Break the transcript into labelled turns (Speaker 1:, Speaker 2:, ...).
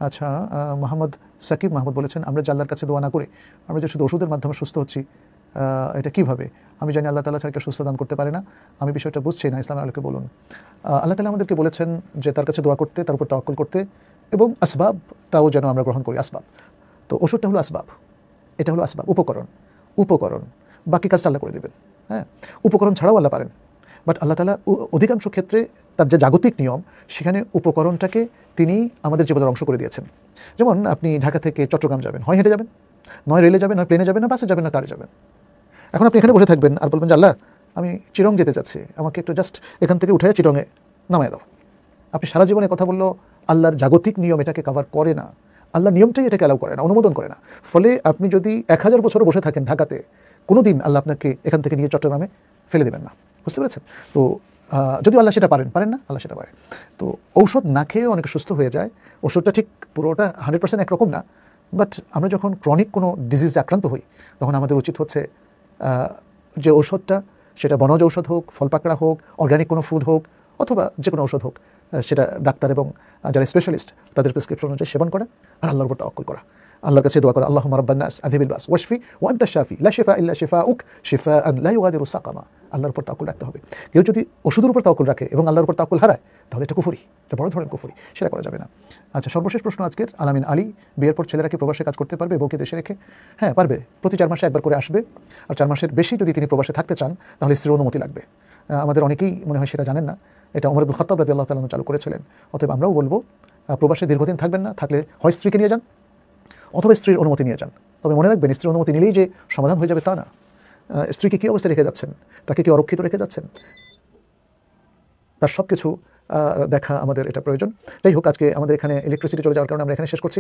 Speaker 1: আচ্ছা, মোহাম্মদ সাকিব মাহমুদ বলেছেন, আমরা যে আল্লাহর কাছে দোয়া না করে আমরা যে শুধু ওষুধের মাধ্যমে সুস্থ হচ্ছি, এটা কিভাবে? আমি জানি আল্লাহ তাআলা ছাড়া কেউ সুস্থ দান করতে পারে না। আমি বিষয়টা বুঝছি না, ইসলামের আলোকে বলুন। আল্লাহ তাআলা আমাদেরকে বলেছেন যে তার কাছে দোয়া করতে, তার উপর তাওয়াক্কুল করতে, এবং আসবাবটাও যেন আমরা গ্রহণ করি। আসবাব, তো ওষুধটা হলো আসবাব, এটা হলো আসবাব, উপকরণ। বাকি কাজটা আল্লাহ করে দেবেন। হ্যাঁ, উপকরণ ছাড়াও আল্লাহ পারেন, বাট আল্লাহ তাআলা অধিকাংশ ক্ষেত্রে তার যে জাগতিক নিয়ম, সেখানে উপকরণটাকে তিনি আমাদের জীবনের অংশ করে দিয়েছেন। যেমন আপনি ঢাকা থেকে চট্টগ্রাম যাবেন, হয় হেঁটে যাবেন, নয় রেলে যাবেন, নয় প্লেনে যাবেন, না বাসে যাবেন, না কারে যাবেন। এখন আপনি এখানে বসে থাকবেন আর বলবেন যে আল্লাহ, আমি চিরং যেতে চাচ্ছি, আমাকে একটু জাস্ট এখান থেকে উঠে চিরঙে নামায় দাও। আপনি সারা জীবনে কথা বললো, আল্লাহর জাগতিক নিয়ম এটাকে কভার করে না, আল্লাহর নিয়মটাই এটাকে অ্যালাউ করে না, অনুমোদন করে না। ফলে আপনি যদি 1000 বছরও বসে থাকেন ঢাকাতে, কোনো দিন আল্লাহ আপনাকে এখান থেকে নিয়ে চট্টগ্রামে ফেলে দেবেন না। বুঝতে পেরেছেন? তো যদি আল্লাহ সেটা পারেন না, আল্লাহ সেটা পারে। তো ঔষধ না খেয়েও অনেকে সুস্থ হয়ে যায়। ওষুধটা ঠিক পুরোটা 100% একরকম না, বাট আমরা যখন ক্রনিক কোনো ডিজিজে আক্রান্ত হই, তখন আমাদের উচিত হচ্ছে যে ঔষধটা, সেটা বনজ ঔষধ হোক, ফল পাকড়া হোক, অর্গ্যানিক কোনো ফুড হোক, অথবা যে কোনো ঔষধ হোক, সেটা ডাক্তার এবং যারা স্পেশালিস্ট তাদের প্রেসক্রিপশন অনুযায়ী সেবন করা আর আল্লাহর উপর তাওয়াক্কুল করা, আল্লাহর কাছে দোয়া করা, আল্লাহুম্মা রাব্বান নাস আযহিবিল বাস ওয়াশফি ওয়া আনতা শাফি লা শিফা ইল্লা শিফাউক শিফাআন লা ইউগাদিরু সাকামা। আল্লাহর উপর তাওয়াক্কুল রাখতে হবে। কেউ যদি ওষুধের উপর তাওয়াক্কুল রাখে এবং আল্লাহর উপর তাওয়াক্কুল হারায়, তাহলে এটা কুফরি, এটা বড় ধরনের কুফরি, সেটা করা যাবে না। আচ্ছা, সর্বশেষ প্রশ্ন আজকের, আলামিন আলী, বিয়ের পর ছেলেরা কি প্রবাসে কাজ করতে পারবে বউকে দেশে রেখে? হ্যাঁ, পারবে। প্রতি 4 মাসে একবার করে আসবে, আর 4 মাসের বেশি যদি তিনি প্রবাসে থাকতে চান, তাহলে স্ত্রীর অনুমতি লাগবে। আমাদের অনেকেই মনে হয় সেটা জানেন না, এটা ওমর ইবনে খাত্তাব রাদিয়াল্লাহু তাআলা চালু করেছিলেন। অতএব আমরাও বলবো, প্রবাসে দীর্ঘদিন থাকবেন না, থাকলে হয় স্ত্রীকে নিয়ে যান অথবা স্ত্রীর অনুমতি নিয়ে যান। তবে মনে রাখবেন, স্ত্রীর অনুমতি নিলেই যে সমাধান হয়ে যাবে তা না। স্ত্রীকে কী অবস্থায় রেখে যাচ্ছেন, তাকে কি অরক্ষিত রেখে যাচ্ছেন, তার সব কিছু দেখা আমাদের এটা প্রয়োজন। যাই হোক, আজকে আমাদের এখানে ইলেকট্রিসিটি চলে যাওয়ার কারণে আমরা এখানে শেষ করছি।